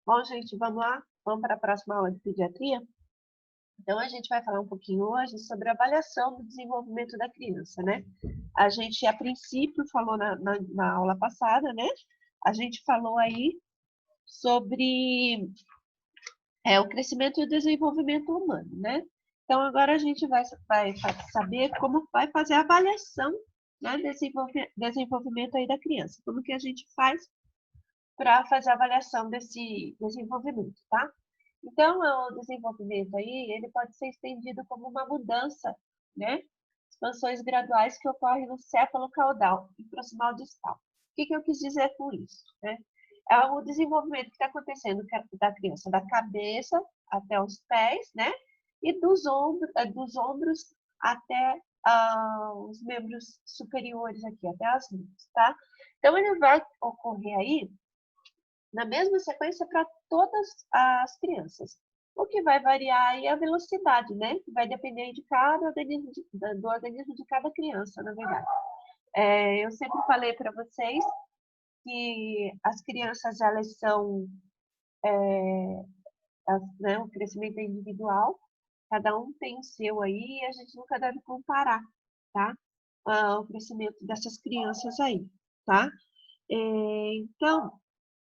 Bom, gente, vamos lá? Vamos para a próxima aula de pediatria? Então, a gente vai falar um pouquinho hoje sobre a avaliação do desenvolvimento da criança, né? A gente, a princípio, falou na aula passada, né? A gente falou aí sobre o crescimento e o desenvolvimento humano, né? Então, agora a gente vai saber como vai fazer a avaliação, né, desse desenvolvimento aí da criança. Como que a gente faz para fazer a avaliação desse desenvolvimento, tá? Então, o desenvolvimento aí, ele pode ser entendido como uma mudança, né? Expansões graduais que ocorrem no céfalo caudal e proximal distal. O que eu quis dizer com isso, né? É o desenvolvimento que está acontecendo da criança, da cabeça até os pés, né? E dos ombros até os membros superiores aqui, até as mãos, tá? Então, ele vai ocorrer aí na mesma sequência para todas as crianças. O que vai variar aí é a velocidade, né? Que vai depender de cada organismo, do organismo de cada criança, na verdade. Eu sempre falei para vocês que as crianças, elas são, né, um crescimento individual, cada um tem o seu aí, e a gente nunca deve comparar, tá? O crescimento dessas crianças aí, tá? Então,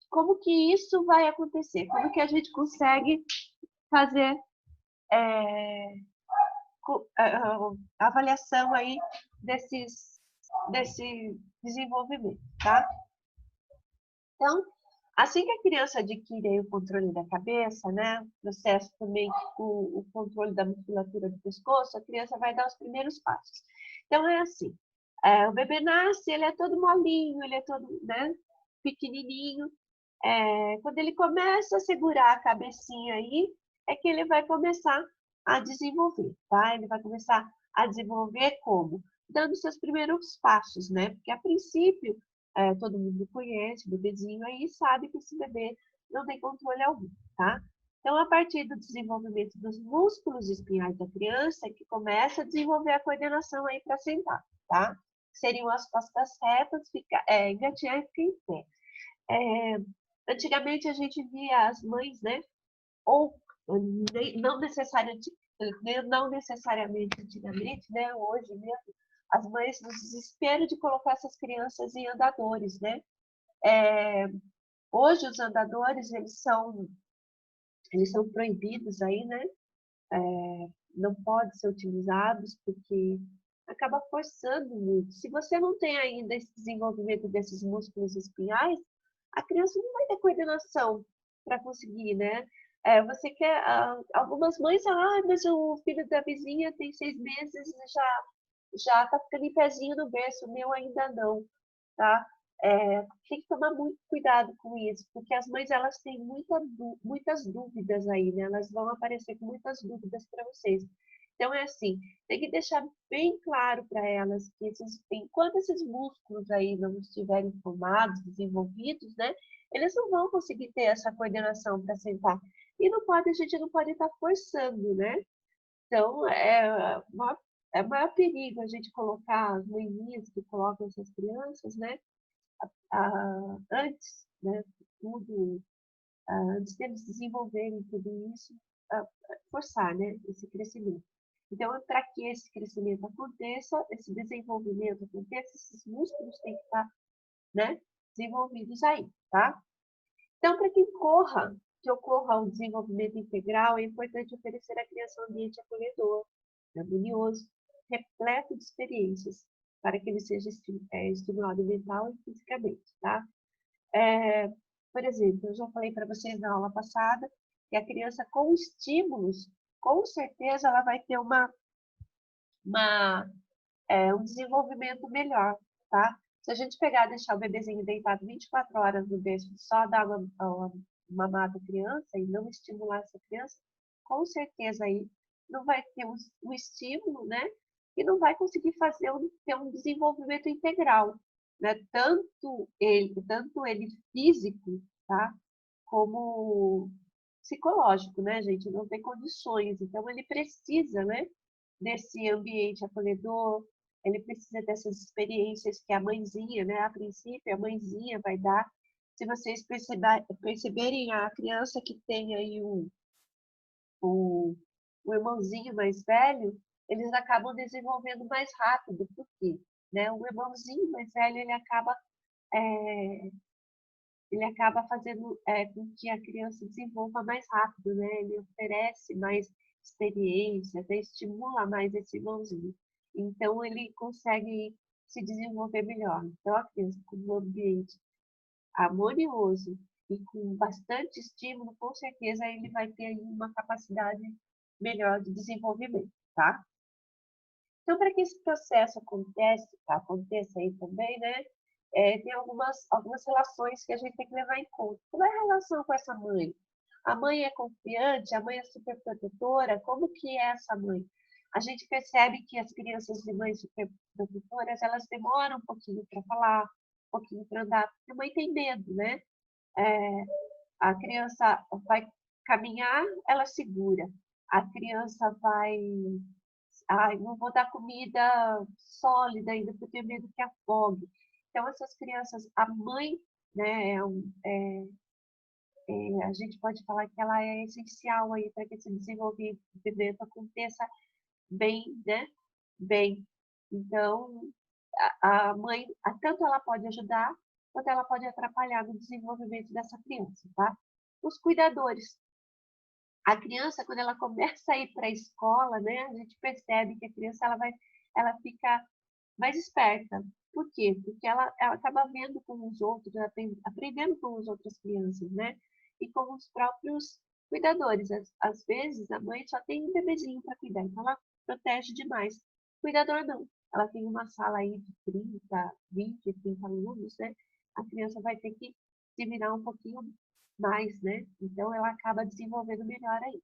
como que isso vai acontecer? Como que a gente consegue fazer a avaliação aí desse desenvolvimento, tá? Então, assim que a criança adquire aí o controle da cabeça, né, processo também com o controle da musculatura do pescoço, a criança vai dar os primeiros passos. Então, é assim, o bebê nasce, ele é todo molinho, ele é todo, né, pequenininho. Quando ele começa a segurar a cabecinha aí, é que ele vai começar a desenvolver, tá? Ele vai começar a desenvolver como? Dando seus primeiros passos, né? Porque a princípio, todo mundo conhece o bebezinho aí e sabe que esse bebê não tem controle algum, tá? Então, a partir do desenvolvimento dos músculos espinhais da criança, é que começa a desenvolver a coordenação aí para sentar, tá? Seriam as costas retas, engatinhar e ficar em pé. É, Antigamente a gente via as mães, né? Ou não necessariamente, não necessariamente antigamente, né? Hoje mesmo, as mães no desespero de colocar essas crianças em andadores, né? É, Hoje os andadores eles são proibidos aí, né? Não podem ser utilizados porque acaba forçando muito. Se você não tem ainda esse desenvolvimento desses músculos espinhais, a criança não vai ter coordenação para conseguir, né? Você quer, algumas mães, mas o filho da vizinha tem 6 meses e já está ficando em pezinho no berço, o meu ainda não, tá? Tem que tomar muito cuidado com isso, porque as mães elas têm muitas dúvidas aí, né? Elas vão aparecer com muitas dúvidas para vocês. Então é assim, tem que deixar bem claro para elas que enquanto esses músculos aí não estiverem formados, desenvolvidos, né? Eles não vão conseguir ter essa coordenação para sentar. E a gente não pode estar forçando, né? Então, é o maior perigo a gente colocar as mãezinhas que colocam essas crianças, né? Antes, né, tudo, antes deles desenvolverem tudo isso, forçar, né, esse crescimento. Então, para que esse crescimento aconteça, esse desenvolvimento aconteça, esses músculos têm que estar, né, desenvolvidos aí, tá? Então, para que ocorra o desenvolvimento integral, é importante oferecer à criança um ambiente acolhedor, harmonioso, repleto de experiências, para que ele seja estimulado mental e fisicamente, tá? É, por exemplo, eu já falei para vocês na aula passada que a criança com estímulos, com certeza ela vai ter uma, um desenvolvimento melhor, tá? Se a gente pegar e deixar o bebezinho deitado 24 horas no berço, só dar uma mamada à criança e não estimular essa criança, com certeza aí não vai ter um estímulo, né? E não vai conseguir ter um desenvolvimento integral, né? Tanto ele físico, tá? Como psicológico, né, gente? Não tem condições. Então, ele precisa, né, desse ambiente acolhedor, ele precisa dessas experiências que a mãezinha, né, a princípio, a mãezinha vai dar. Se vocês perceberem a criança que tem aí o irmãozinho mais velho, eles acabam desenvolvendo mais rápido. Por quê? Né? O irmãozinho mais velho, é, ele acaba fazendo com que a criança desenvolva mais rápido, né? Ele oferece mais experiência, até estimula mais esse irmãozinho. Então, ele consegue se desenvolver melhor. Então, a criança com um ambiente harmonioso e com bastante estímulo, com certeza ele vai ter aí uma capacidade melhor de desenvolvimento, tá? Então, para que esse processo aconteça aí também, né? Tem algumas relações que a gente tem que levar em conta. Como é a relação com essa mãe? A mãe é confiante? A mãe é super protetora? Como que é essa mãe? A gente percebe que as crianças de mães super protetoras, elas demoram um pouquinho para falar, um pouquinho para andar, porque a mãe tem medo, né? É, a criança vai caminhar, ela segura. A criança vai ai, não vou dar comida sólida ainda, porque eu tenho medo que afogue. Então, essas crianças, a mãe, né, a gente pode falar que ela é essencial aí para que esse desenvolvimento aconteça bem, né? Bem. Então, a mãe, tanto ela pode ajudar, quanto ela pode atrapalhar no desenvolvimento dessa criança, tá? Os cuidadores, a criança, quando ela começa a ir para a escola, né, a gente percebe que a criança ela fica mais esperta. Por quê? Porque ela acaba vendo com os outros, aprendendo com as outras crianças, né? E com os próprios cuidadores. Às vezes, a mãe só tem um bebezinho para cuidar, então ela protege demais. O cuidador não. Ela tem uma sala aí de 30, 20, 30 alunos, né? A criança vai ter que se virar um pouquinho mais, né? Então, ela acaba desenvolvendo melhor aí.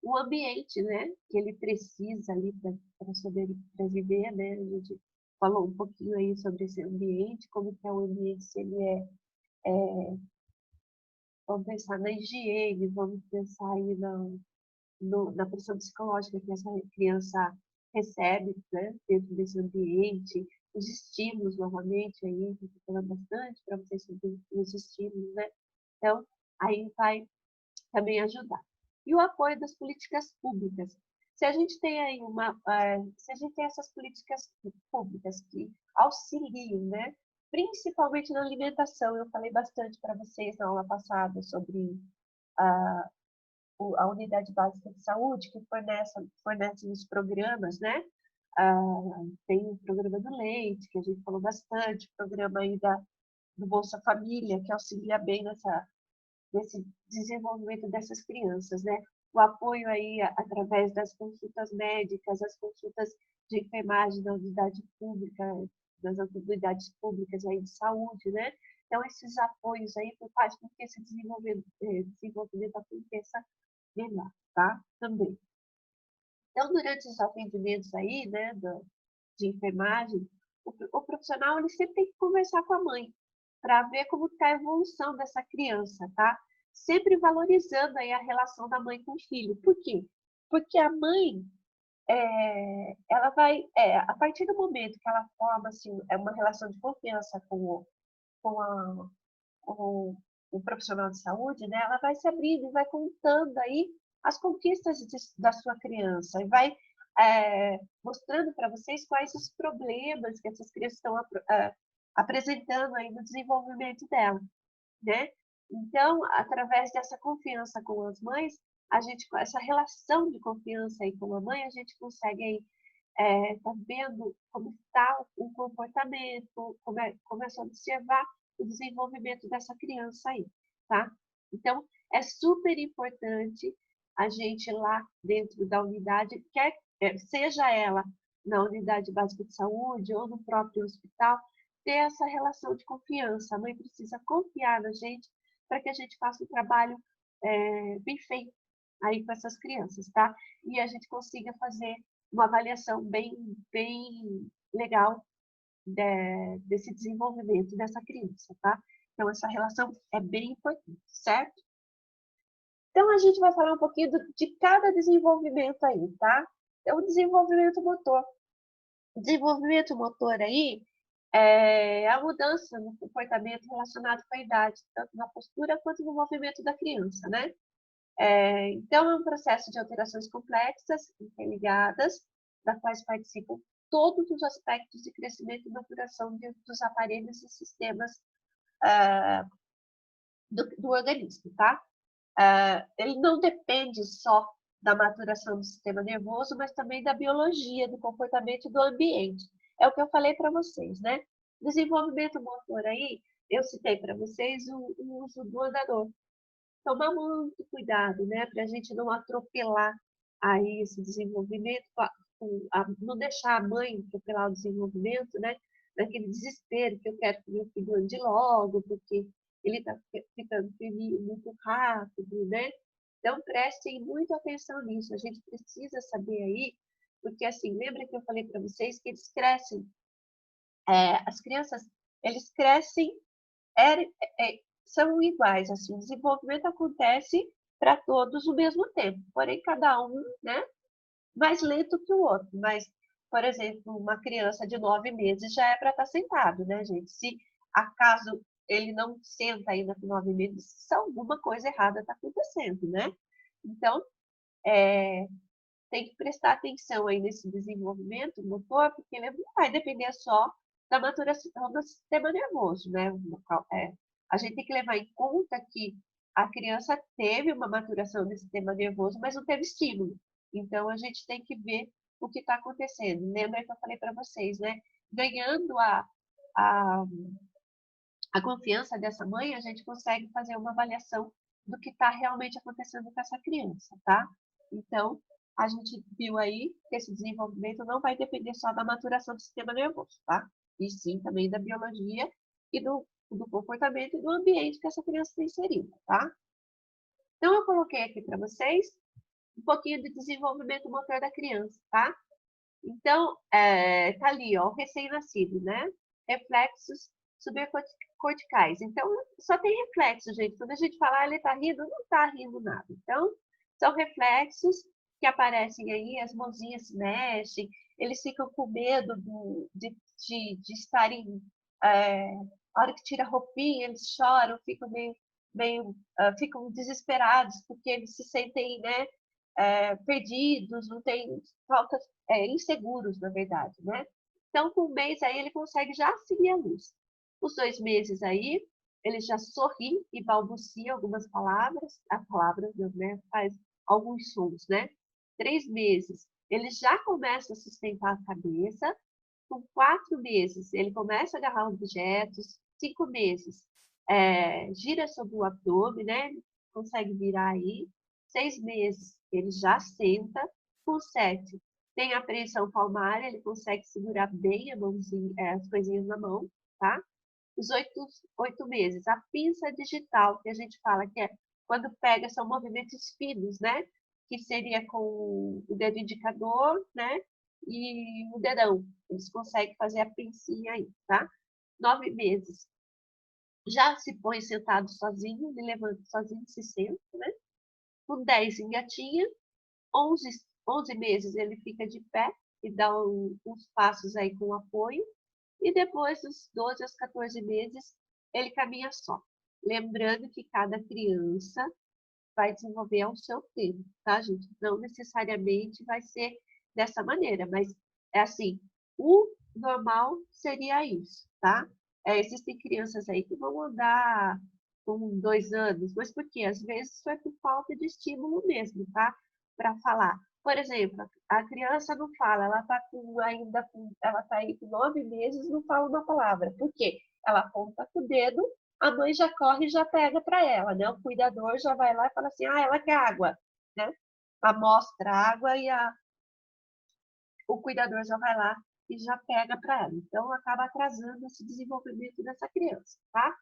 O ambiente, né, que ele precisa ali para sobreviver, né? A gente falou um pouquinho aí sobre esse ambiente, como que é o ambiente, se ele vamos pensar na higiene, vamos pensar aí na pressão psicológica que essa criança recebe, né, dentro desse ambiente, os estímulos, novamente, aí, a gente está falando bastante para vocês sobre os estímulos, né? Então, aí vai também ajudar. E o apoio das políticas públicas. Se a gente tem aí se a gente tem essas políticas públicas que auxiliam, né, principalmente na alimentação, eu falei bastante para vocês na aula passada sobre a, a unidade básica de saúde que fornece os programas, né? Tem o programa do leite, que a gente falou bastante, o programa aí do Bolsa Família, que auxilia bem nesse desenvolvimento dessas crianças, né? O apoio aí através das consultas médicas, as consultas de enfermagem da unidade pública, das autoridades públicas aí de saúde, né? Então, esses apoios aí fazem com que esse desenvolvimento aconteça melhor, tá? Também. Então, durante os atendimentos aí, né, de enfermagem, o profissional ele sempre tem que conversar com a mãe para ver como está a evolução dessa criança, tá? Sempre valorizando aí a relação da mãe com o filho. Por quê? Porque a mãe, ela vai, a partir do momento que ela forma assim, uma relação de confiança com, a, com o profissional de saúde, né? Ela vai se abrindo e vai contando aí as conquistas da sua criança e vai mostrando para vocês quais os problemas que essas crianças estão apresentando aí no desenvolvimento dela, né? Então, através dessa confiança com as mães, com essa relação de confiança aí com a mãe, a gente consegue aí tá vendo como está o comportamento, começa a observar o desenvolvimento dessa criança aí, tá? Então, é super importante a gente lá dentro da unidade, seja ela na unidade básica de saúde ou no próprio hospital, ter essa relação de confiança. A mãe precisa confiar na gente para que a gente faça um trabalho bem feito aí com essas crianças, tá? E a gente consiga fazer uma avaliação bem legal desse desenvolvimento dessa criança, tá? Então, essa relação é bem importante, certo? Então, a gente vai falar um pouquinho de cada desenvolvimento aí, tá? Então, o desenvolvimento motor. O desenvolvimento motor aí, a mudança no comportamento relacionado com a idade, tanto na postura quanto no movimento da criança, né? Então, é um processo de alterações complexas, interligadas, da quais participam todos os aspectos de crescimento e maturação dos aparelhos e sistemas do organismo, tá? Ele não depende só da maturação do sistema nervoso, mas também da biologia, do comportamento e do ambiente. É o que eu falei para vocês, né? Desenvolvimento motor aí, eu citei para vocês o uso do andador. Tomar muito cuidado, né, para a gente não atropelar aí esse desenvolvimento, não deixar a mãe atropelar o desenvolvimento, né, naquele desespero que eu quero que meu filho ande logo, porque ele está ficando muito rápido, né? Então, prestem muita atenção nisso. A gente precisa saber aí, porque assim, lembra que eu falei para vocês que eles crescem, as crianças, eles crescem é, são iguais, assim, o desenvolvimento acontece para todos ao mesmo tempo, porém cada um, né, mais lento que o outro, mas, por exemplo, uma criança de 9 meses já é para estar sentado, né, gente? Se acaso ele não senta ainda com 9 meses, se alguma coisa errada está acontecendo, né? Então, tem que prestar atenção aí nesse desenvolvimento motor, porque ele não vai depender só da maturação do sistema nervoso, né? A gente tem que levar em conta que a criança teve uma maturação do sistema nervoso, mas não teve estímulo. Então, a gente tem que ver o que está acontecendo. Lembra que eu falei para vocês, né? Ganhando a, a confiança dessa mãe, a gente consegue fazer uma avaliação do que está realmente acontecendo com essa criança, tá? Então, a gente viu aí que esse desenvolvimento não vai depender só da maturação do sistema nervoso, tá? E sim também da biologia e do comportamento e do ambiente que essa criança está inserida, tá? Então, eu coloquei aqui para vocês um pouquinho de desenvolvimento motor da criança, tá? Então, tá ali, ó, o recém-nascido, né? Reflexos supracorticais. Então, só tem reflexo, gente. Quando a gente fala, ele tá rindo, não tá rindo nada. Então, são reflexos que aparecem aí, as mãozinhas se mexem, eles ficam com medo de estarem, a hora que tira a roupinha, eles choram, ficam ficam desesperados, porque eles se sentem, né, perdidos, não tem falta, inseguros, na verdade, né? Então, com 1 mês aí, ele consegue já seguir a luz. Os 2 meses aí, ele já sorri e balbucia algumas palavras, a palavra, né, faz alguns sons, né? 3 meses, ele já começa a sustentar a cabeça. Com 4 meses, ele começa a agarrar objetos. 5 meses, gira sobre o abdômen, né? Consegue virar aí. 6 meses, ele já senta. Com 7, tem a apreensão palmária, ele consegue segurar bem a mãozinha, as coisinhas na mão, tá? Os 8 meses, a pinça digital, que a gente fala que é quando pega, são movimentos finos, né? Que seria com o dedo indicador, né? E o dedão. Eles conseguem fazer a pincinha aí, tá? 9 meses. Já se põe sentado sozinho, me levanta sozinho, se senta, né? Com 10, engatinha. 11 meses ele fica de pé e dá uns passos aí com apoio. E depois dos 12 aos 14 meses, ele caminha só. Lembrando que cada criança vai desenvolver ao seu tempo, tá, gente? Não necessariamente vai ser dessa maneira, mas é assim, o normal seria isso, tá? Existem crianças aí que vão andar com 2 anos, mas por quê? Às vezes foi por falta de estímulo mesmo, tá? Para falar. Por exemplo, a criança não fala, ela tá ela tá aí com 9 meses, não fala uma palavra. Por quê? Ela aponta com o dedo, a mãe já corre e já pega para ela, né? O cuidador já vai lá e fala assim, ela quer água, né? Amostra a água e o cuidador já vai lá e já pega para ela. Então, acaba atrasando esse desenvolvimento dessa criança, tá?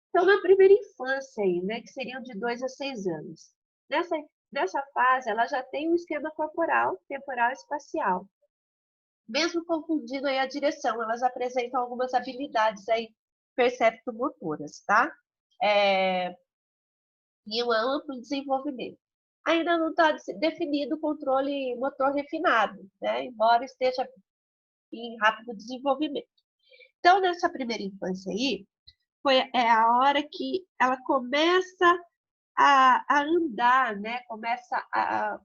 Então, na primeira infância aí, né, que seriam de 2 a 6 anos. Nessa fase, ela já tem um esquema corporal, temporal e espacial. Mesmo confundindo aí a direção, elas apresentam algumas habilidades aí perceptomotoras, tá? E um amplo desenvolvimento. Ainda não está definido o controle motor refinado, né? Embora esteja em rápido desenvolvimento. Então, nessa primeira infância aí, é a hora que ela começa a andar, né?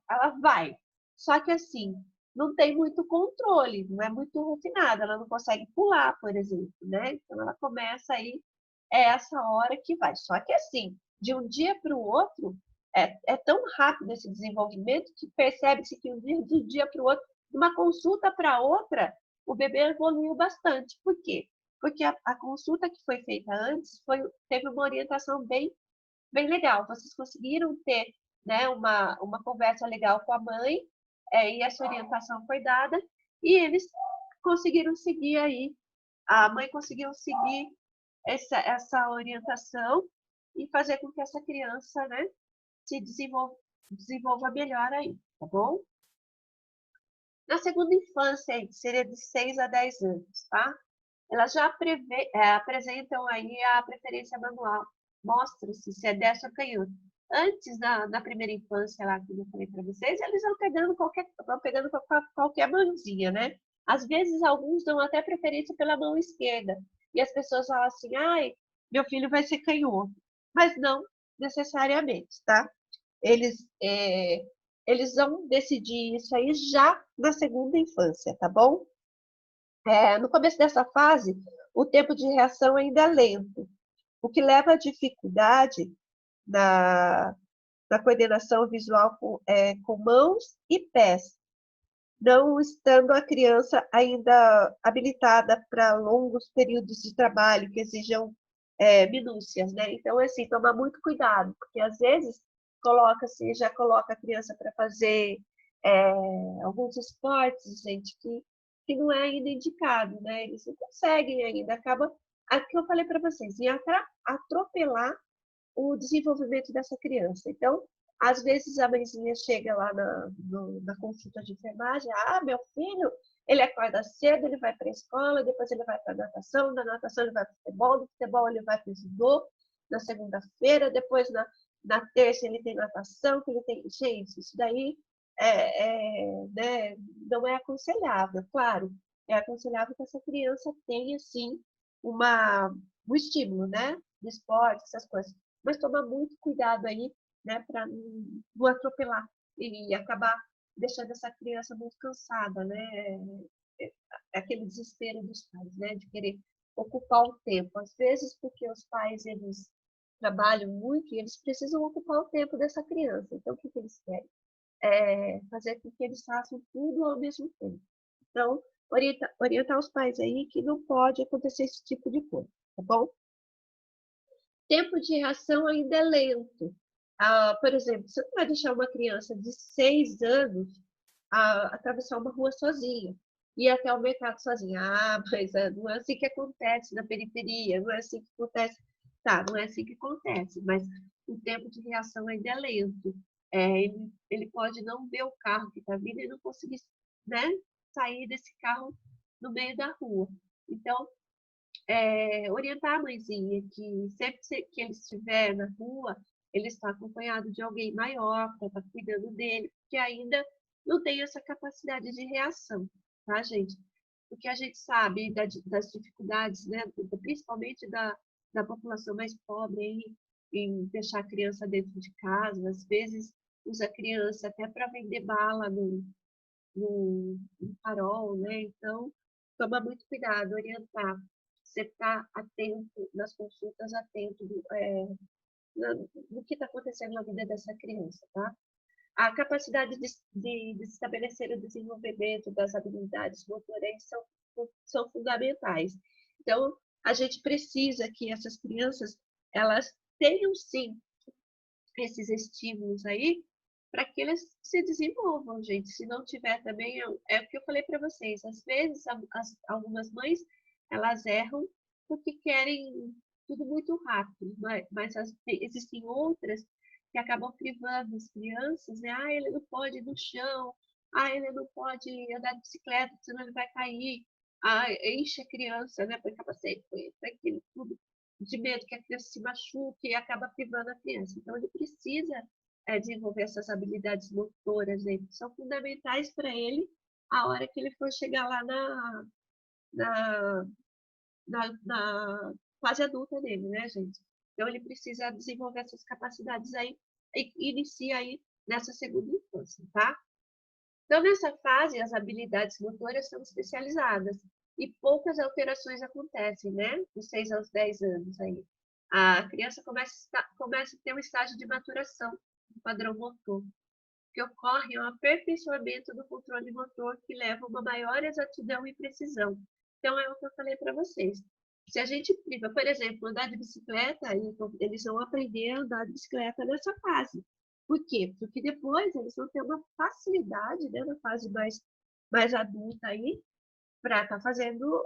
Ela vai. Só que assim, não tem muito controle, não é muito refinada, ela não consegue pular, por exemplo, né? Então ela começa aí, é essa hora que vai. Só que assim, de um dia para o outro, é tão rápido esse desenvolvimento que percebe-se que de um dia para o outro, de uma consulta para outra, o bebê evoluiu bastante. Por quê? Porque a consulta que foi feita antes teve uma orientação bem legal. Vocês conseguiram ter, né, uma conversa legal com a mãe, e essa orientação foi dada, e eles conseguiram seguir aí, a mãe conseguiu seguir essa orientação e fazer com que essa criança, né, se desenvolva melhor aí, tá bom? Na segunda infância, aí, que seria de 6 a 10 anos, tá? Elas já apresentam aí a preferência manual. Mostra-se se é destro ou canhoto. Antes, na primeira infância, lá que eu falei para vocês, eles vão pegando qualquer mãozinha, né? Às vezes, alguns dão até preferência pela mão esquerda. E as pessoas falam assim, ai, meu filho vai ser canhoto. Mas não necessariamente, tá? Eles, é, eles vão decidir isso aí já na segunda infância, tá bom? No começo dessa fase, o tempo de reação ainda é lento, o que leva à dificuldade na, na coordenação visual com mãos e pés, não estando a criança ainda habilitada para longos períodos de trabalho que exijam minúcias, né? Então, assim, tomar muito cuidado, porque às vezes já coloca a criança para fazer é, alguns esportes, gente, que não é ainda indicado, né? Eles não conseguem ainda, acaba, aqui eu falei para vocês, em atropelar o desenvolvimento dessa criança. Então, às vezes a mãezinha chega lá na consulta de enfermagem, meu filho, ele acorda cedo, ele vai para a escola, depois ele vai para a natação, da natação ele vai para o futebol, do futebol ele vai para o judô, na segunda-feira, depois na terça ele tem natação, que ele tem... Gente, isso daí né, não é aconselhável, claro. É aconselhável que essa criança tenha, sim, um estímulo, né? De esporte, essas coisas. Mas tomar muito cuidado aí, né, para não atropelar e acabar deixando essa criança muito cansada, né? Aquele desespero dos pais, né, de querer ocupar o tempo. Às vezes, porque os pais, eles trabalham muito e eles precisam ocupar o tempo dessa criança. Então, o que eles querem? Fazer com que eles façam tudo ao mesmo tempo. Então, orientar os pais aí que não pode acontecer esse tipo de coisa, tá bom? Tempo de reação ainda é lento. Por exemplo, você não vai deixar uma criança de 6 anos atravessar uma rua sozinha, ir até o mercado sozinha. Mas não é assim que acontece na periferia, não é assim que acontece. Tá, não é assim que acontece, mas o tempo de reação ainda é lento. Ele pode não ver o carro que está vindo e não conseguir, né, sair desse carro no meio da rua. Então, orientar a mãezinha que sempre que ele estiver na rua, ele está acompanhado de alguém maior para estar cuidando dele, porque ainda não tem essa capacidade de reação, tá, gente? Porque a gente sabe das dificuldades, né, principalmente da população mais pobre em deixar a criança dentro de casa, às vezes usa a criança até para vender bala no farol, né? Então, toma muito cuidado, orientar. Você está atento nas consultas, atento no que está acontecendo na vida dessa criança, tá? A capacidade de estabelecer o desenvolvimento das habilidades motoras são fundamentais. Então, a gente precisa que essas crianças, elas tenham, sim, esses estímulos aí, para que eles se desenvolvam, gente. Se não tiver também, é o que eu falei para vocês. Às vezes, algumas mães, elas erram porque querem tudo muito rápido, mas existem outras que acabam privando as crianças, né? Ele não pode ir no chão, ele não pode andar de bicicleta, senão ele vai cair. Enche a criança, né? Põe capacete, põe aquilo tudo de medo que a criança se machuque e acaba privando a criança. Então, ele precisa desenvolver essas habilidades motoras, né, que são fundamentais para ele a hora que ele for chegar lá na na fase adulta dele, né, gente? Então, ele precisa desenvolver essas capacidades aí, e inicia aí nessa segunda infância, tá? Então, nessa fase, as habilidades motoras são especializadas e poucas alterações acontecem, né? Dos 6 aos 10 anos aí. A criança começa a ter um estágio de maturação do padrão motor, que ocorre um aperfeiçoamento do controle motor que leva a uma maior exatidão e precisão. Então, é o que eu falei para vocês. Se a gente priva, por exemplo, andar de bicicleta, eles vão aprender a andar de bicicleta nessa fase. Por quê? Porque depois eles vão ter uma facilidade, né, na fase mais adulta aí, para estar fazendo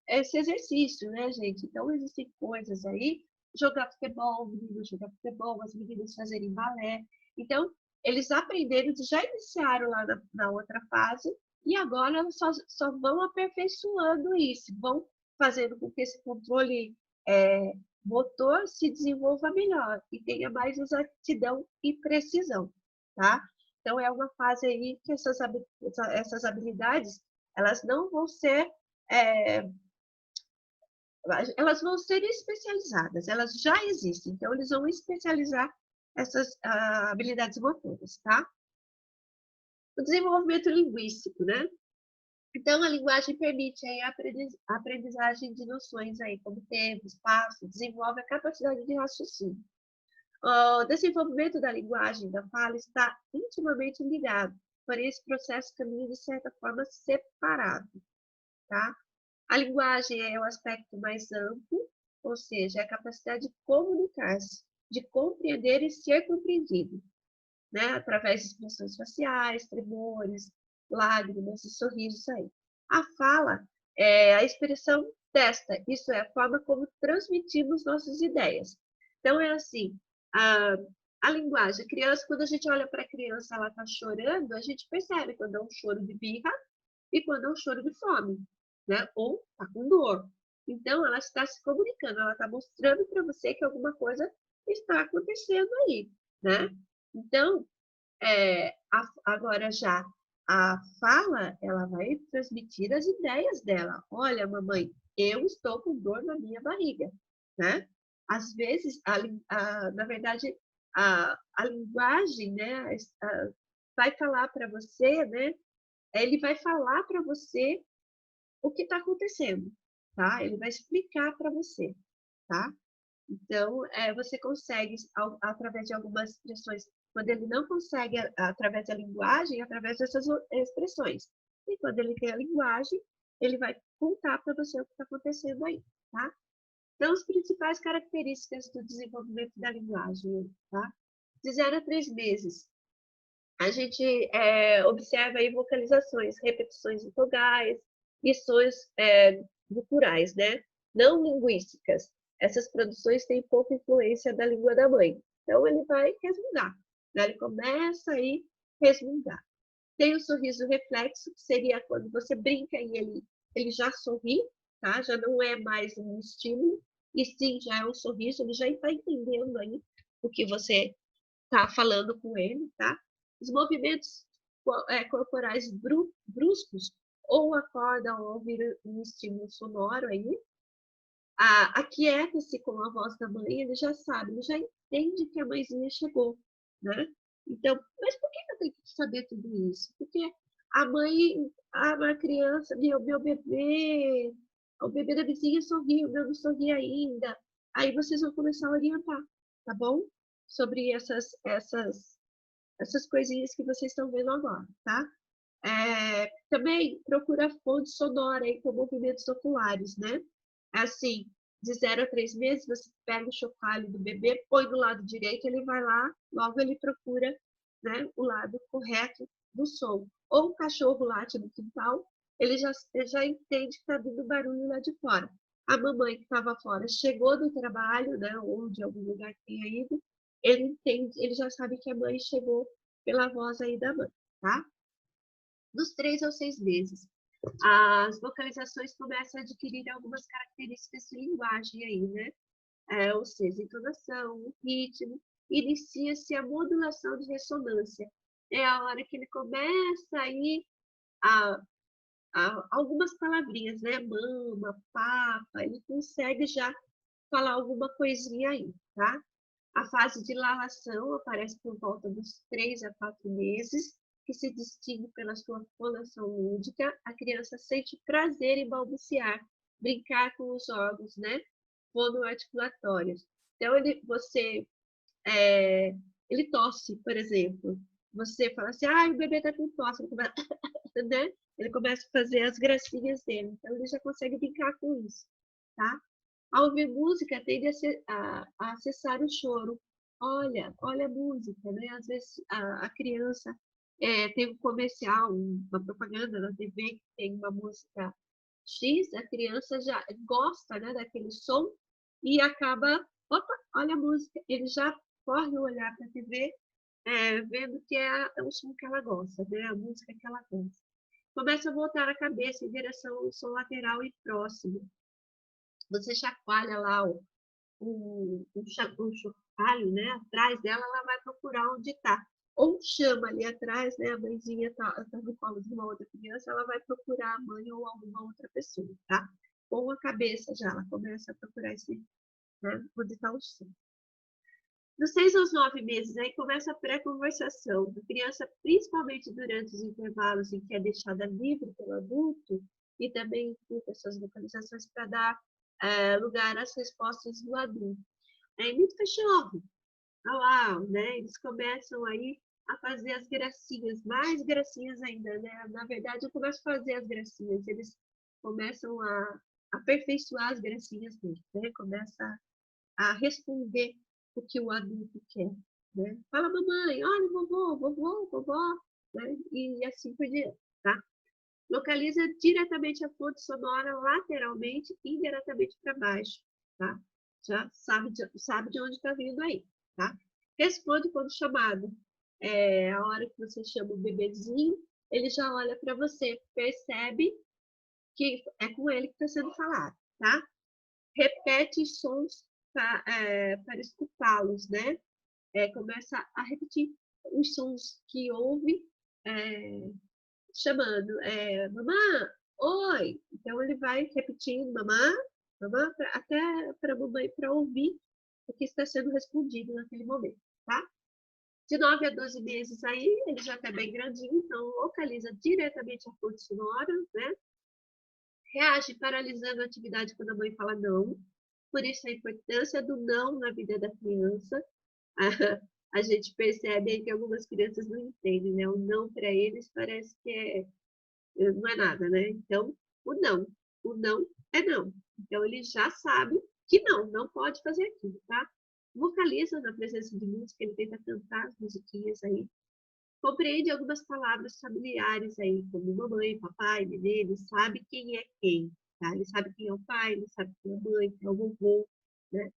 esse exercício, né, gente? Então, existem coisas aí, jogar futebol, meninos jogar futebol, as meninas fazerem balé. Então, eles aprenderam, já iniciaram lá na outra fase, e agora só vão aperfeiçoando isso, vão fazendo com que esse controle motor se desenvolva melhor e tenha mais exatidão e precisão, tá? Então, é uma fase aí que essas habilidades, elas não vão ser é, elas vão ser especializadas, elas já existem, então eles vão especializar essas habilidades motoras, tá? O desenvolvimento linguístico, né? Então, a linguagem permite aí a aprendizagem de noções aí, como tempo, espaço, desenvolve a capacidade de raciocínio. O desenvolvimento da linguagem da fala está intimamente ligado, porém esse processo caminha de certa forma separado, tá? A linguagem é o aspecto mais amplo, ou seja, é a capacidade de comunicar-se, de compreender e ser compreendido, né? Através de expressões faciais, tremores, lágrimas e sorrisos aí. A fala é a expressão desta, isso é a forma como transmitimos nossas ideias. Então, é assim, a linguagem, a criança, quando a gente olha para a criança, ela está chorando, a gente percebe quando é um choro de birra e quando é um choro de fome, né? Ou está com dor. Então, ela está se comunicando, ela está mostrando para você que alguma coisa está acontecendo aí, né? Então, agora já a fala, ela vai transmitir as ideias dela. Olha, mamãe, eu estou com dor na minha barriga, né? Às vezes, na verdade, a linguagem, né, vai falar para você, né? Ele vai falar para você o que está acontecendo, tá? Ele vai explicar para você, tá? Então, você consegue, através de algumas expressões, quando ele não consegue através da linguagem, através dessas expressões. E quando ele tem a linguagem, ele vai contar para você o que está acontecendo aí, tá? Então, as principais características do desenvolvimento da linguagem, tá? De 0 a 3 meses, a gente observa aí vocalizações, repetições vogais e sons guturais, né? Não linguísticas. Essas produções têm pouca influência da língua da mãe. Então, ele vai resmungar, né? Ele começa aí a resmungar. Tem o sorriso reflexo, que seria quando você brinca e ele já sorri, tá? Já não é mais um estímulo, e sim, já é um sorriso, ele já está entendendo aí o que você está falando com ele, tá? Os movimentos corporais bruscos, ou acorda ao ouvir um estímulo sonoro aí, aquieta-se com a voz da mãe, ele já sabe, ele já entende que a mãezinha chegou, né? Então, mas por que eu tenho que saber tudo isso? Porque a mãe, a criança, meu bebê, o bebê da vizinha sorriu, o meu não sorri ainda. Aí vocês vão começar a orientar, tá bom? Sobre essas coisinhas que vocês estão vendo agora, tá? Também procura fonte sonora aí com movimentos oculares, né? Assim, de 0 a 3 meses, você pega o chocalho do bebê, põe do lado direito, ele vai lá, logo ele procura, né, o lado correto do som. Ou o cachorro late no quintal, ele já entende que está vindo barulho lá de fora. A mamãe que estava fora chegou do trabalho, né, ou de algum lugar que tenha ido, ele entende, ele já sabe que a mãe chegou pela voz aí da mãe, tá? Dos 3 aos 6 meses, as vocalizações começam a adquirir algumas características de linguagem aí, né? Ou seja, entonação, o ritmo, inicia-se a modulação de ressonância. É a hora que ele começa aí a algumas palavrinhas, né? Mama, papa, ele consegue já falar alguma coisinha aí, tá? A fase de lalação aparece por volta dos 3 a 4 meses, que se distingue pela sua fonação lúdica. A criança sente prazer em balbuciar, brincar com os órgãos, né? Fonoarticulatórios. Então, ele tosse, por exemplo. Você fala assim, o bebê está com tosse, ele começa, né? Ele começa a fazer as gracinhas dele. Então, ele já consegue brincar com isso, tá? Ao ouvir música, tende a acessar o choro. Olha a música, né? Às vezes a criança tem um comercial, uma propaganda na TV que tem uma música X, a criança já gosta, né, daquele som e acaba, opa, olha a música, ele já corre olhar para a TV, vendo que é o som que ela gosta, né, a música que ela gosta. Começa a voltar a cabeça em direção ao som lateral e próximo. Você chacoalha lá um chocalho, né, atrás dela, ela vai procurar onde está. Ou chama ali atrás, né, a mãezinha está no colo de uma outra criança, ela vai procurar a mãe ou alguma outra pessoa, tá? Ou a cabeça já, ela começa a procurar né, onde está o som. Dos 6 aos 9 meses, aí começa a pré-conversação. A criança, principalmente durante os intervalos em que é deixada livre pelo adulto, e também ocupa essas localizações para dar lugar às respostas do adulto. É muito cachorro. Olha lá, né? Eles começam aí a fazer as gracinhas, mais gracinhas ainda, né? Na verdade, eu começo a fazer as gracinhas, eles começam a aperfeiçoar as gracinhas deles, né? Começa a responder o que o adulto quer, né? Fala, mamãe, olha, vovô, vovô, vovó, né? E assim por diante, tá? Localiza diretamente a fonte sonora lateralmente e indiretamente para baixo, tá? Já sabe de onde está vindo aí, tá? Responde quando chamado. A hora que você chama o bebezinho, ele já olha para você, percebe que é com ele que está sendo falado, tá? Repete os sons para escutá-los, né? Começa a repetir os sons que ouve, chamando, mamã, oi. Então ele vai repetindo, mamã, mamã, até para a mamãe para ouvir o que está sendo respondido naquele momento, tá? De 9 a 12 meses aí, ele já está bem grandinho, então localiza diretamente a fonte sonora, né? Reage paralisando a atividade quando a mãe fala não. Por isso a importância do não na vida da criança. A gente percebe que algumas crianças não entendem, né? O não para eles parece que não é nada, né? Então, o não é não. Então, ele já sabe que não pode fazer aquilo, tá? Vocaliza na presença de música, ele tenta cantar as musiquinhas aí. Compreende algumas palavras familiares aí, como mamãe, papai, nenê, ele sabe quem é quem, tá? Ele sabe quem é o pai, ele sabe quem é a mãe, quem é o vovô, né?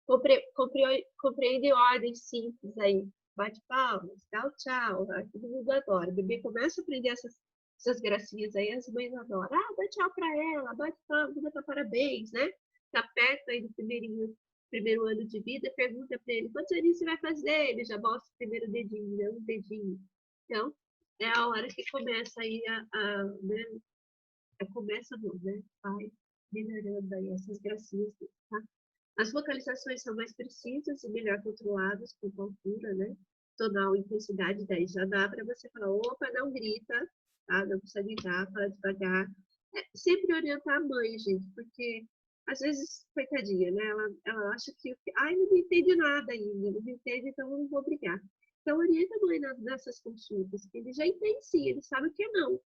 Compreende ordens simples aí. Bate palmas, dá o tchau, todo mundo adora. O bebê começa a aprender essas gracinhas aí, as mães adoram. Dá tchau para ela, bate palmas, dá parabéns, né? Tá perto aí do primeiro ano de vida, pergunta para ele, quantos aninhos você vai fazer? Ele já mostra o primeiro dedinho, né? Um dedinho. Então, é a hora que começa aí né? Começa não, né? Vai melhorando aí essas gracinhas, tá? As vocalizações são mais precisas e melhor controladas com altura, né? Tonal, intensidade, daí já dá para você falar, opa, não grita, tá? Não precisa gritar, fala devagar. Sempre orientar a mãe, gente, porque às vezes, coitadinha, né? Ela acha que, ele não entende nada ainda, não entende, então eu não vou brigar. Então, orienta a mãe nessas consultas, que ele já entende sim, ele sabe o que é não.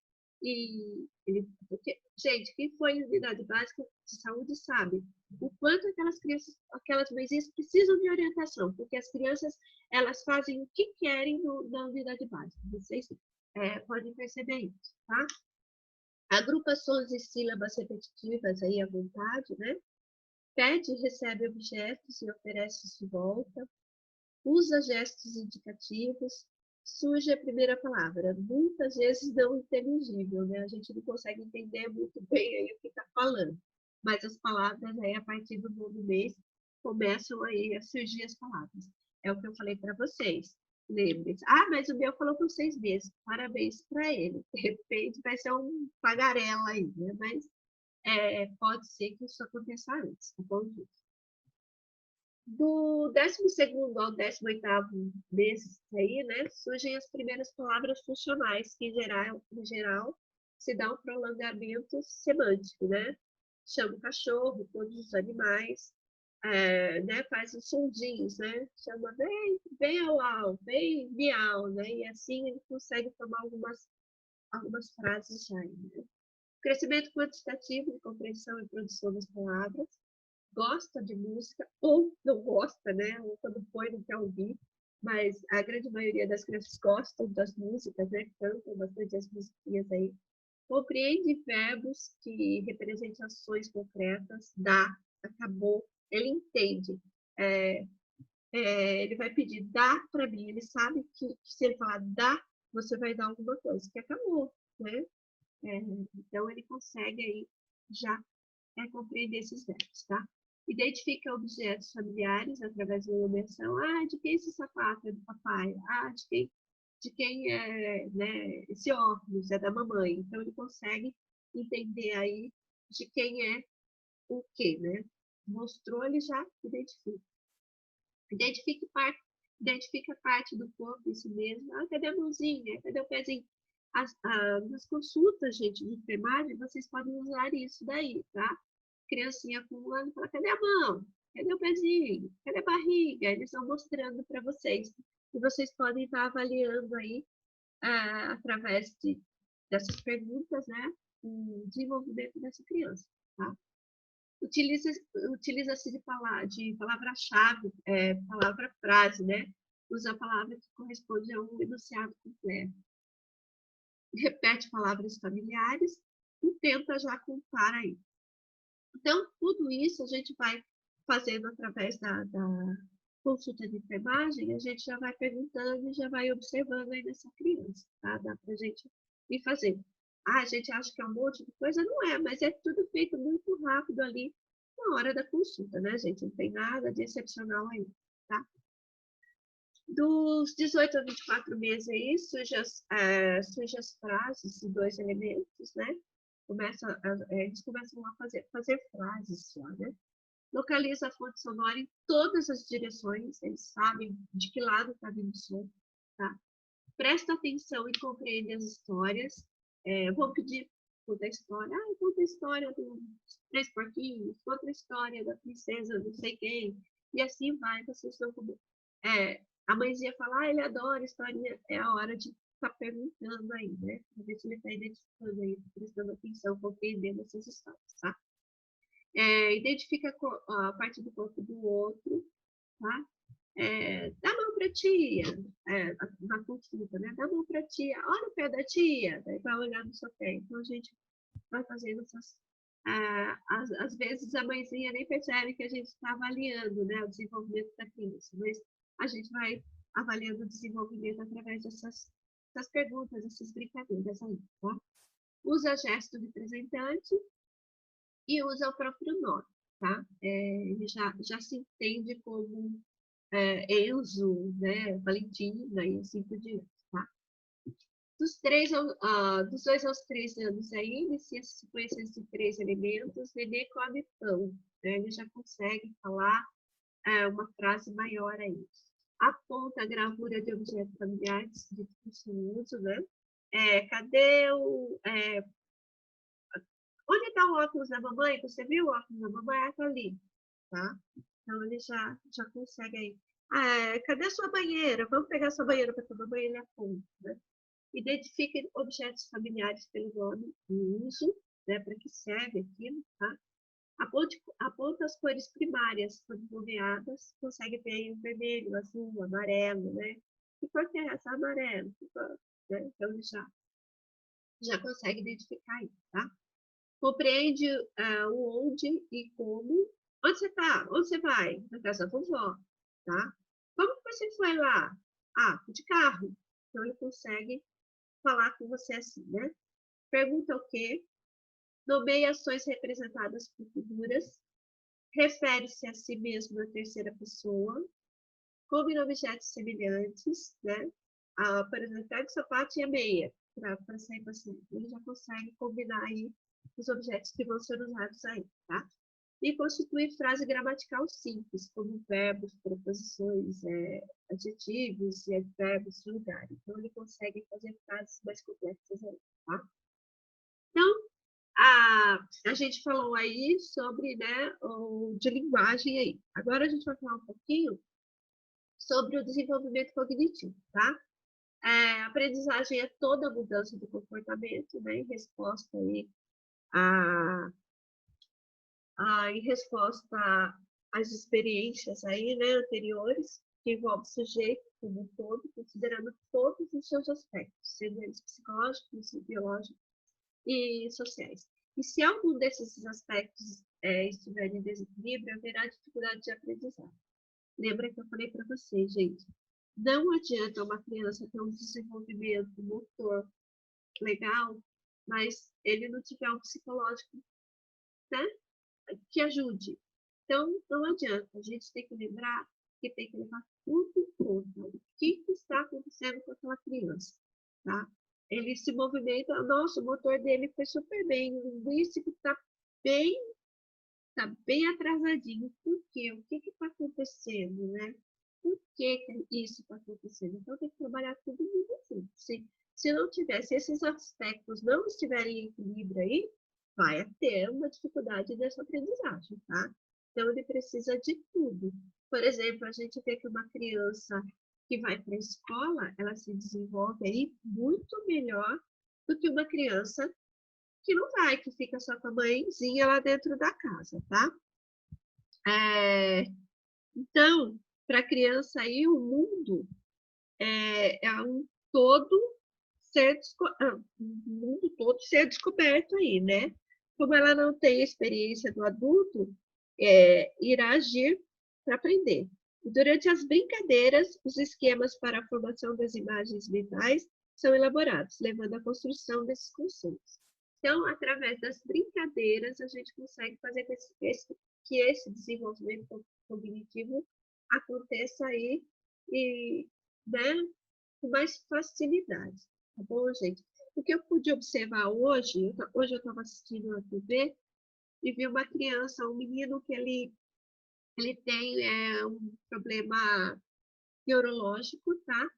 Porque, gente, quem foi em unidade básica de saúde sabe o quanto aquelas crianças, aquelas mãezinhas precisam de orientação, porque as crianças, elas fazem o que querem na unidade básica. Vocês podem perceber isso, tá? Agrupa sons e sílabas repetitivas aí à vontade, né? Pede e recebe objetos e oferece de volta. Usa gestos indicativos. Surge a primeira palavra, muitas vezes não inteligível, né? A gente não consegue entender muito bem aí o que está falando. Mas as palavras aí, a partir do novo mês, começam aí a surgir as palavras. É o que eu falei para vocês. lembre-se. Ah, mas o meu falou com 6 meses. Parabéns para ele. De repente vai ser um tagarela aí, né? Mas pode ser que isso aconteça antes, tá bom, gente? Do 12º ao 18º mês aí, né, surgem as primeiras palavras funcionais, que em geral se dá um prolongamento semântico, né? Chama o cachorro, todos os animais, né, faz os sondinhos, né? Chama vem au au, vem miau, né? E assim ele consegue formar algumas frases já, né? Crescimento quantitativo de compreensão e produção das palavras, gosta de música ou não gosta, né? Ou quando põe não quer ouvir, mas a grande maioria das crianças gostam das músicas, né? Cantam bastante as musiquinhas aí. Compreende verbos que representam ações concretas, dá, acabou, ele entende. É, ele vai pedir dá para mim, ele sabe que se ele falar dá, você vai dar alguma coisa, que acabou, né? Então ele consegue aí já compreender esses verbos, tá? Identifica objetos familiares através da nomeação. Ah, de quem é esse sapato? É do papai. Ah, de quem é, né, esse óculos? É da mamãe. Então, ele consegue entender aí de quem é o quê, né? Mostrou, ele já identifica. Identifica parte, identifica parte do corpo, isso mesmo. Ah, cadê a mãozinha? Cadê o pezinho? Nas consultas, gente, de enfermagem, vocês podem usar isso daí, tá? Criancinha acumulando, fala, cadê a mão? Cadê o pezinho? Cadê a barriga? Eles estão mostrando para vocês. E vocês podem estar avaliando aí, através dessas perguntas, né, o desenvolvimento dessa criança, tá? Utiliza-se de palavra-chave, palavra-frase, né? Usa a palavra que corresponde a um enunciado completo. Repete palavras familiares e tenta já contar aí. Então, tudo isso a gente vai fazendo através da consulta de enfermagem, a gente já vai perguntando e já vai observando aí nessa criança, tá? Dá pra gente ir fazendo. Ah, a gente acha que é um monte de coisa, não é, mas é tudo feito muito rápido ali na hora da consulta, né, gente? Não tem nada de excepcional aí, tá? Dos 18 a 24 meses aí, surgem as frases de 2 elementos, né? Eles começam a fazer frases só, né? Localiza a fonte sonora em todas as direções, eles sabem de que lado está vindo o som, tá? Presta atenção e compreende as histórias. Vou pedir, conta a história. Ah, conta a história dos 3 porquinhos, conta a história da princesa não sei quem. E assim vai, vocês estão como... a mãezinha fala, ele adora historinha, é a hora de estar perguntando aí, né? Para ver se ele está identificando aí, prestando atenção, compreendendo essas histórias, tá? Identifica a parte do corpo do outro, tá? Dá a mão para tia, na consulta, né? Dá a mão para tia, olha o pé da tia, daí vai olhar no seu pé. Então, a gente vai fazendo essas... às vezes, a mãezinha nem percebe que a gente está avaliando, né, o desenvolvimento da criança, mas a gente vai avaliando o desenvolvimento através dessas perguntas, essas brincadeiras aí, tá? Usa gesto representante e usa o próprio nome, tá? Ele já se entende como Enzo, né, Valentina e assim por diante, tá? Dos 2 aos 3 anos aí, inicia as sequências de 3 elementos, Nenê come pão, né? Ele já consegue falar uma frase maior aí. Aponta a gravura de objetos familiares de seu uso, né? Cadê o... onde está o óculos da mamãe? Você viu o óculos da mamãe? Ah, tá ali, tá? Então, ele já consegue aí. Cadê a sua banheira? Vamos pegar a sua banheira para tomar banho, ele aponta, né? Identifique objetos familiares pelo nome e uso, né? Para que serve aquilo, tá? Aponta as cores primárias, quando nomeadas, consegue ver aí o vermelho, o azul, o amarelo, né? Que cor que é essa? Amarelo, que cor, né? Então, ele já consegue identificar aí, tá? Compreende o onde e como. Onde você está? Onde você vai? Na casa da vovó, tá? Como que você foi lá? Ah, de carro. Então, ele consegue falar com você assim, né? Pergunta o quê? Nomeia ações representadas por figuras. Refere-se a si mesmo na terceira pessoa. combina objetos semelhantes, né? Por exemplo, pega o sapato e a meia para sair passeando. Ele já consegue combinar aí os objetos que vão ser usados aí, tá? E constitui frase gramatical simples, como verbos, preposições, adjetivos e advérbios de lugar. Então, ele consegue fazer frases mais complexas aí, tá? Então, a gente falou aí sobre, né, o de linguagem aí. Agora a gente vai falar um pouquinho sobre o desenvolvimento cognitivo, tá? A aprendizagem é toda a mudança do comportamento, né, a, em resposta às experiências aí, né, anteriores, que envolve o sujeito como um todo, considerando todos os seus aspectos, sendo eles psicológicos, biológicos e sociais. E se algum desses aspectos estiver em desequilíbrio, haverá dificuldade de aprendizagem. Lembra que eu falei para vocês, gente, não adianta uma criança ter um desenvolvimento motor legal, mas ele não tiver um psicológico, né, que ajude. Então, não adianta. A gente tem que lembrar que tem que levar tudo em conta. O que está acontecendo com aquela criança, tá? Ele se movimenta, nossa, o motor dele foi super bem, o linguístico tá bem atrasadinho. Por quê? O que está acontecendo, né? Por que isso está acontecendo? Então, tem que trabalhar tudo muito junto. Se não tivesse, esses aspectos não estiverem em equilíbrio aí, vai ter uma dificuldade dessa aprendizagem, tá? Então, ele precisa de tudo. Por exemplo, a gente vê que uma criança que vai para a escola, ela se desenvolve aí muito melhor do que uma criança que não vai, que fica só com a mãezinha lá dentro da casa, tá? Então, para a criança aí, o mundo é um todo um mundo todo ser descoberto aí, né? Como ela não tem a experiência do adulto, irá agir para aprender. E durante as brincadeiras, os esquemas para a formação das imagens mentais são elaborados, levando à construção desses conceitos. Então, através das brincadeiras, a gente consegue fazer que esse desenvolvimento cognitivo aconteça aí e, né, com mais facilidade, tá bom, gente? O que eu pude observar hoje eu estava assistindo na TV e vi uma criança, um menino que ele tem um problema neurológico, tá?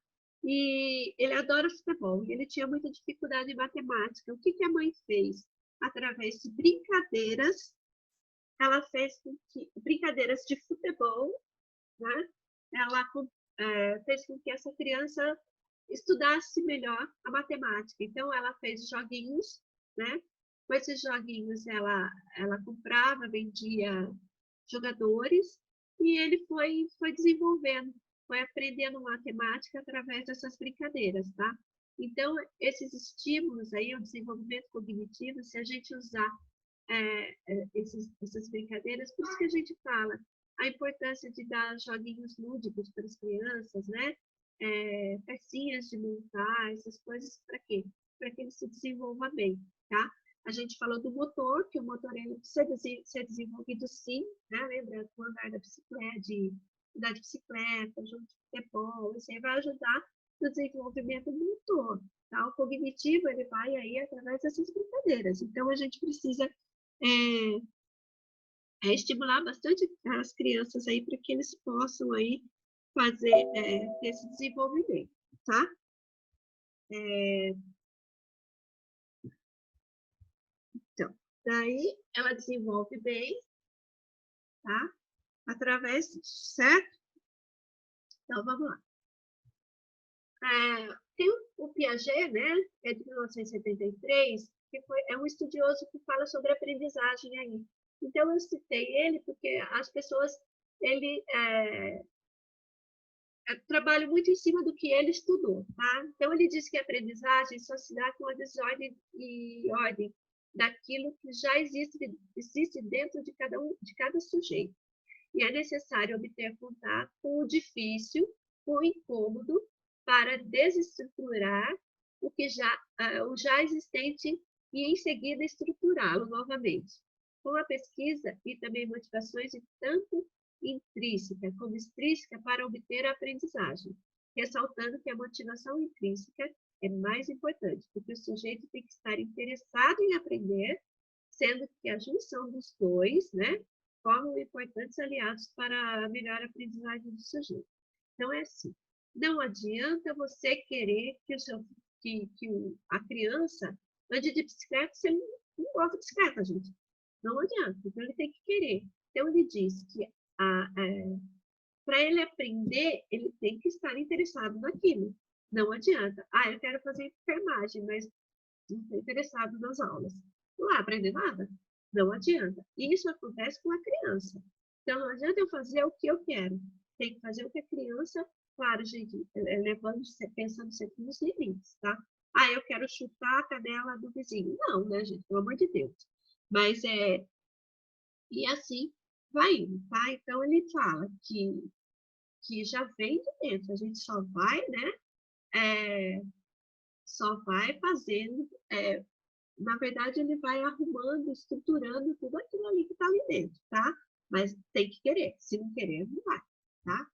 E ele adora futebol, e ele tinha muita dificuldade em matemática. O que que a mãe fez? Através de brincadeiras, ela fez brincadeiras de futebol, né? Ela fez com que essa criança estudasse melhor a matemática. Então, ela fez joguinhos, né? Com esses joguinhos, ela comprava, vendia jogadores, e ele foi desenvolvendo, foi aprendendo matemática através dessas brincadeiras, tá? Então, esses estímulos aí, o desenvolvimento cognitivo, se a gente usar essas brincadeiras, por isso que a gente fala a importância de dar joguinhos lúdicos para as crianças, né? Pecinhas de montar, essas coisas, para quê? Para que ele se desenvolva bem, tá? A gente falou do motor, que o motor ele precisa ser desenvolvido sim, né? Lembra do andar da bicicleta, andar de bicicleta, jogo de futebol, isso aí vai ajudar no desenvolvimento motor, tá? O cognitivo, ele vai aí através dessas brincadeiras. Então, a gente precisa estimular bastante as crianças aí para que eles possam aí fazer esse desenvolvimento, tá? Então, daí ela desenvolve bem, tá? Através disso, certo? Então, vamos lá. Tem o Piaget, né? É de 1973, que é um estudioso que fala sobre aprendizagem aí. Então, eu citei ele porque as pessoas, ele trabalha muito em cima do que ele estudou, tá? Então, ele diz que a aprendizagem só se dá com a desordem e ordem daquilo que já existe dentro de cada sujeito. E é necessário obter contato com o difícil, com o incômodo, para desestruturar o já existente e, em seguida, estruturá-lo novamente. Com a pesquisa e também motivações de tanto intrínseca como extrínseca para obter a aprendizagem, ressaltando que a motivação intrínseca é mais importante, porque o sujeito tem que estar interessado em aprender, sendo que a junção dos dois, né, formam importantes aliados para a melhor aprendizagem do sujeito. Então, é assim, não adianta você querer que a criança ande de bicicleta se ele não gosta de bicicleta, gente. Não adianta, então ele tem que querer. Então, ele diz que para ele aprender, ele tem que estar interessado naquilo. Não adianta. Eu quero fazer enfermagem, mas não estou interessado nas aulas. Não vai aprender nada? Não adianta. E isso acontece com a criança. Então, não adianta eu fazer o que eu quero. Tem que fazer o que a criança, claro, gente, pensando sempre nos limites, tá? Eu quero chutar a canela do vizinho. Não, né, gente? Pelo amor de Deus. Mas e assim vai indo, tá? Então, ele fala que já vem de dentro. A gente só vai, né? Só vai fazendo. Na verdade, ele vai arrumando, estruturando tudo aquilo ali que está ali dentro, tá? Mas tem que querer. Se não querer, não vai, tá?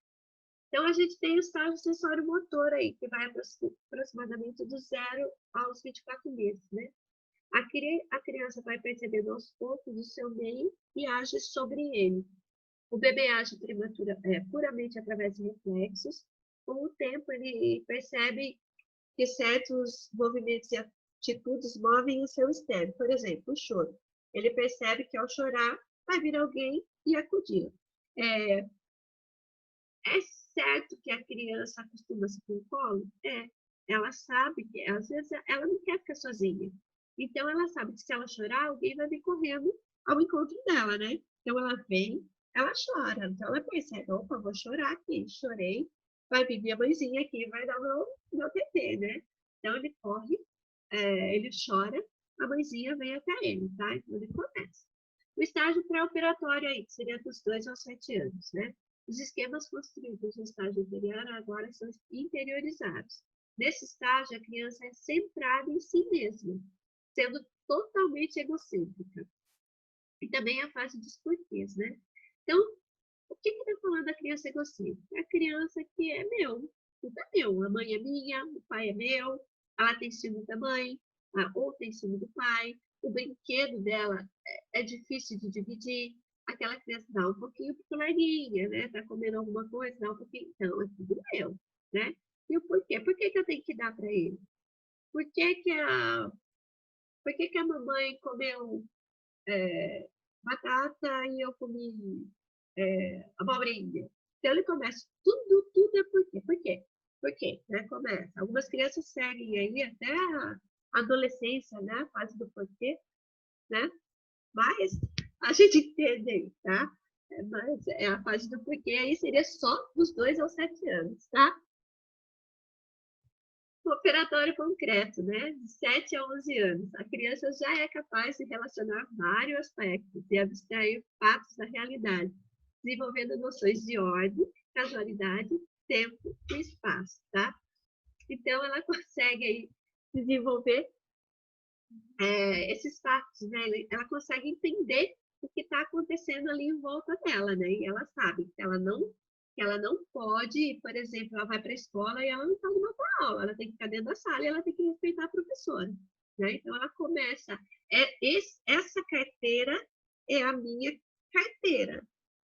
Então, a gente tem o estágio sensório motor aí, que vai aproximadamente do 0 aos 24 meses, né? A criança vai percebendo aos poucos o seu meio e age sobre ele. O bebê age puramente através de reflexos. Com o tempo, ele percebe que certos movimentos e atitudes movem o seu externo. Por exemplo, o choro. Ele percebe que ao chorar, vai vir alguém e acudir. É certo que a criança acostuma-se com o colo? Ela sabe que, às vezes, ela não quer ficar sozinha. Então, ela sabe que se ela chorar, alguém vai vir correndo ao encontro dela, né? Então, ela vem, ela chora. Então, ela percebe, opa, vou chorar aqui. Chorei, vai vir minha mãezinha aqui e vai dar meu TT, né? Então, ele corre, ele chora, a mãezinha vem até ele, tá? Então, ele começa. O estágio pré-operatório aí, que seria dos 2 aos 7 anos, né? Os esquemas construídos no estágio anterior agora são interiorizados. Nesse estágio, a criança é centrada em si mesma, sendo totalmente egocêntrica. E também a fase dos porquês, né? Então, o que está falando da criança egocêntrica? A criança que é meu, tudo é meu. A mãe é minha, o pai é meu, ela tem ciúme da mãe, ou tem ciúme do pai, o brinquedo dela é difícil de dividir, aquela criança dá um pouquinho para o coleguinha, né? Tá comendo alguma coisa, dá um pouquinho. Então, é tudo meu, né? E o porquê? Por que eu tenho que dar para ele? Por que a mamãe comeu batata e eu comi abobrinha? Então, ele começa, tudo é por quê? Por quê? Por quê? Né? Começa. Algumas crianças seguem aí até a adolescência, né? A fase do porquê, né? Mas a gente entende aí, tá? Mas a fase do porquê aí seria só dos 2 aos 7 anos, tá? O operatório concreto, né? De 7 a 11 anos. A criança já é capaz de relacionar vários aspectos e abstrair fatos da realidade, desenvolvendo noções de ordem, casualidade, tempo e espaço, tá? Então, ela consegue aí desenvolver esses fatos, né? Ela consegue entender o que está acontecendo ali em volta dela, né? E ela sabe que ela não pode, por exemplo, ela vai para a escola e ela não pode matar a aula, ela tem que ficar dentro da sala e ela tem que respeitar a professora, né? Então, ela começa, essa carteira é a minha carteira,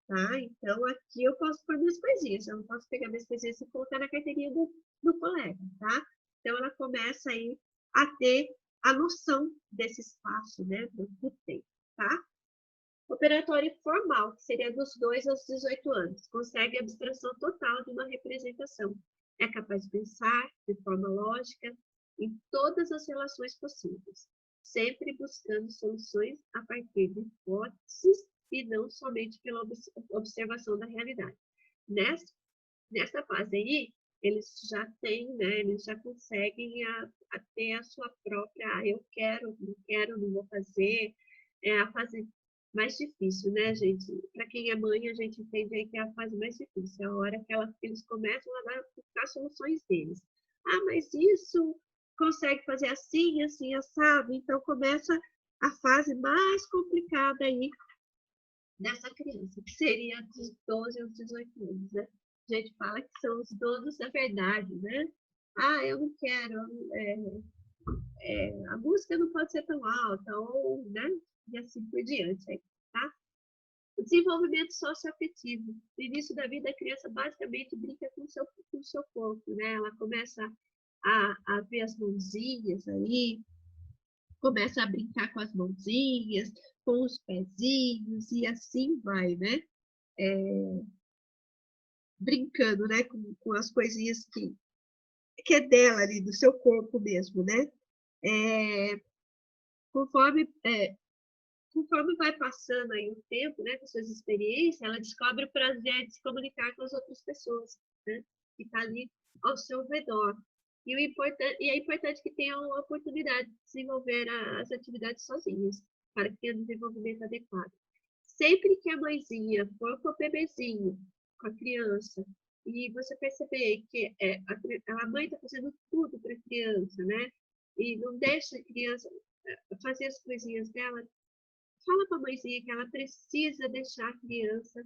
tá? Então, aqui eu posso pôr minhas coisinhas, eu não posso pegar minhas coisinhas e colocar na carteirinha do colega, tá? Então, ela começa aí a ter a noção desse espaço, né, do tempo, tá? Operatório formal, que seria dos 2 aos 18 anos, consegue a abstração total de uma representação. É capaz de pensar de forma lógica em todas as relações possíveis, sempre buscando soluções a partir de hipóteses e não somente pela observação da realidade. Nessa fase aí, eles já têm, né, eles já conseguem a ter a sua própria, eu quero, não quero, não vou fazer, é a fase mais difícil, né, gente? Para quem é mãe, a gente entende aí que é a fase mais difícil, é a hora que eles começam a buscar soluções deles. Mas isso consegue fazer assim, assim, assado, então começa a fase mais complicada aí dessa criança, que seria dos 12 aos 18 anos, né? A gente fala que são os donos da verdade, né? Ah, eu não quero, a música não pode ser tão alta, ou, né? E assim por diante, aí, tá? O desenvolvimento socioafetivo. No início da vida, a criança basicamente brinca com o seu corpo, né? Ela começa a ver as mãozinhas aí, começa a brincar com as mãozinhas, com os pezinhos, e assim vai, né? É, brincando, né? Com as coisinhas que é dela ali, do seu corpo mesmo, né? É, conforme, conforme vai passando aí o tempo, né, com suas experiências, ela descobre o prazer de se comunicar com as outras pessoas, né? Que está ali ao seu redor. E é importante que tenham a oportunidade de desenvolver as atividades sozinhas, para que tenha um desenvolvimento adequado. Sempre que a mãezinha for com o bebezinho, com a criança, e você perceber que a mãe está fazendo tudo para a criança, né? E não deixa a criança fazer as coisinhas dela, fala para a mãezinha que ela precisa deixar a criança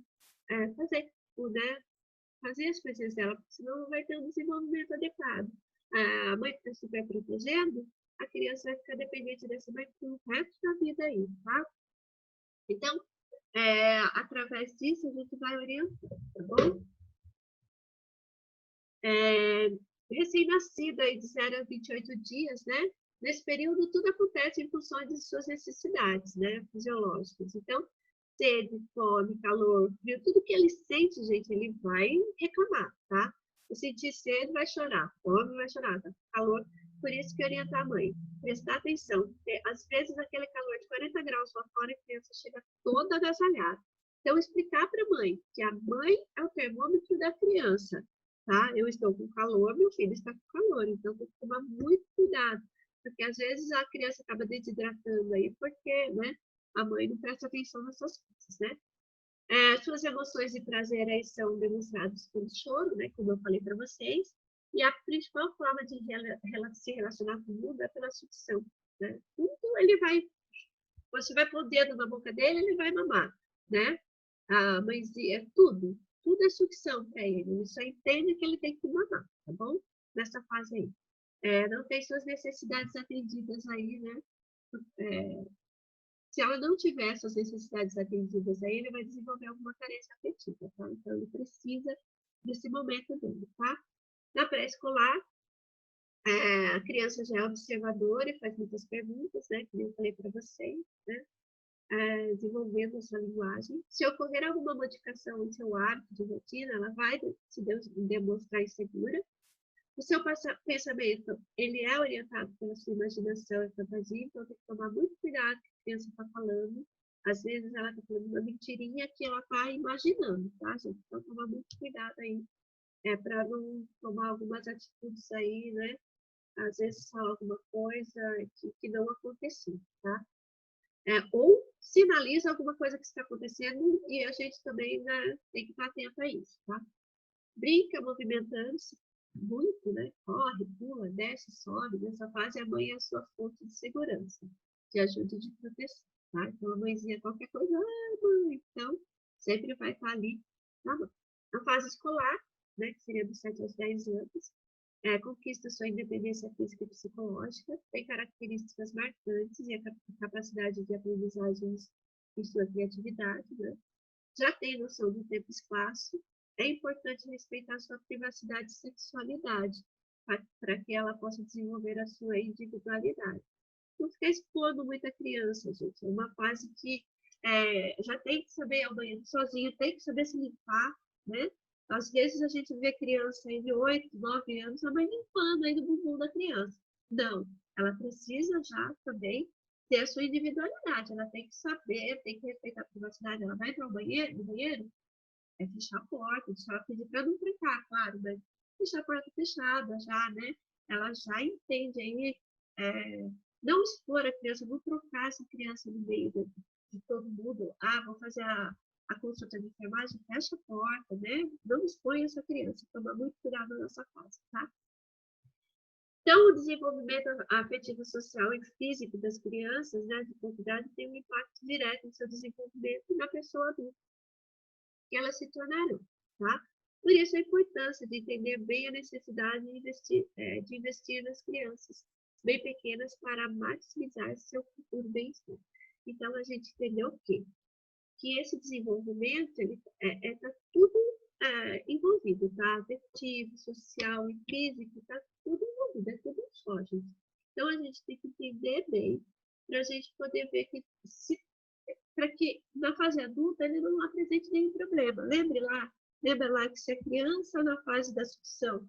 fazer, né? Fazer as coisinhas dela, porque senão não vai ter um desenvolvimento adequado. A mãe está super protegendo, a criança vai ficar dependente dessa mãe pro resto da vida aí, tá? Então, através disso, a gente vai orientando, tá bom? Recém-nascida aí de 0 a 28 dias, né? Nesse período, tudo acontece em função de suas necessidades, né? Fisiológicas. Então, sede, fome, calor, frio, tudo que ele sente, gente, ele vai reclamar, tá? Se sentir sede, vai chorar, fome, vai chorar, tá? Calor, por isso que orientar a mãe, prestar atenção, porque às vezes aquele calor de 40 graus lá fora, a criança chega toda agasalhada. Então, explicar para a mãe que a mãe é o termômetro da criança, tá? Eu estou com calor, meu filho está com calor, então tem que tomar muito cuidado, porque às vezes a criança acaba desidratando aí, porque, né, a mãe não presta atenção nessas coisas, né? Suas emoções de prazer aí são demonstradas pelo choro, né, como eu falei para vocês, e a principal forma de se relacionar com o mundo é pela sucção, né? Tudo ele vai, você vai pôr o dedo na boca dele, ele vai mamar, né? A mãezinha, tudo é sucção para ele, ele só entende que ele tem que mamar, tá bom? Nessa fase aí. Não tem suas necessidades atendidas aí, né? É, se ela não tiver essas necessidades atendidas aí, ele vai desenvolver alguma carência afetiva, tá? Então, ele precisa desse momento dele, tá? Na pré-escolar, a criança já é observadora e faz muitas perguntas, né? Que eu falei para vocês, né? Desenvolvendo a sua linguagem. Se ocorrer alguma modificação em seu hábito de rotina, ela vai se demonstrar insegura. O seu pensamento, ele é orientado pela sua imaginação e fantasia, então tem que tomar muito cuidado com o que a criança está falando. Às vezes ela está falando uma mentirinha que ela está imaginando, tá, gente? Então tomar muito cuidado aí, para não tomar algumas atitudes aí, né? Às vezes falar alguma coisa que não aconteceu, tá? Ou sinaliza alguma coisa que está acontecendo e a gente também, né, tem que estar atento a isso, tá? Brinca movimentando-se muito, né? Corre, pula, desce, sobe. Nessa fase, a mãe é a sua fonte de segurança, de ajuda e de proteção, tá? Então, a mãezinha, qualquer coisa, mãe, então, sempre vai estar ali na mão. Na fase escolar, né, que seria dos 7 aos 10 anos, conquista sua independência física e psicológica, tem características marcantes e a capacidade de aprendizagens em sua criatividade, né? Já tem noção do tempo e espaço, é importante respeitar sua privacidade e sexualidade, para que ela possa desenvolver a sua individualidade. Não ficar expondo muita criança, gente. É uma fase que já tem que saber ir ao banheiro sozinho, tem que saber se limpar, né? Às vezes a gente vê criança aí de 8, 9 anos, a mãe limpando aí do bumbum da criança. Não, ela precisa já também ter a sua individualidade, ela tem que saber, tem que respeitar a privacidade. Ela vai para o banheiro, no banheiro, fechar a porta, deixar ela pedir para não trancar, claro, mas deixar a porta fechada já, né? Ela já entende aí, não expor a criança, não trocar essa criança no meio de todo mundo. Ah, vou fazer a consulta de enfermagem, fecha a porta, né? Não expõe essa criança, toma muito cuidado nessa fase, tá? Então, o desenvolvimento afetivo, social e físico das crianças, né, de pouca idade, tem um impacto direto no seu desenvolvimento na pessoa adulta que elas se tornarão, tá? Por isso, a importância de entender bem a necessidade de investir nas crianças bem pequenas para maximizar seu futuro bem-estar. Então, a gente entendeu o quê? Que esse desenvolvimento está tudo envolvido, tá? Afetivo, social e físico, está tudo envolvido, é tudo só, gente. Então, a gente tem que entender bem para a gente poder ver que para que na fase adulta ele não apresente nenhum problema. Lembra lá que se a criança na fase da sucção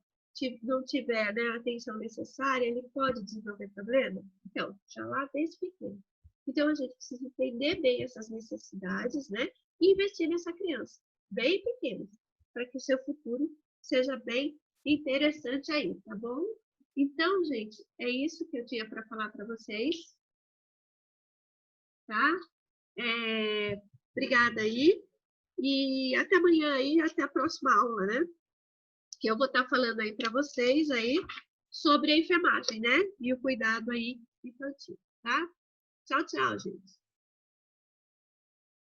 não tiver, né, a atenção necessária, ele pode desenvolver problema? Então, já lá desde pequeno. Então, a gente precisa entender bem essas necessidades, né? E investir nessa criança, bem pequena, para que o seu futuro seja bem interessante aí, tá bom? Então, gente, é isso que eu tinha para falar para vocês, tá? Obrigada aí. E até amanhã aí, até a próxima aula, né? Que eu vou estar falando aí para vocês aí sobre a enfermagem, né? E o cuidado aí infantil, tá? Tchau, tchau, gente.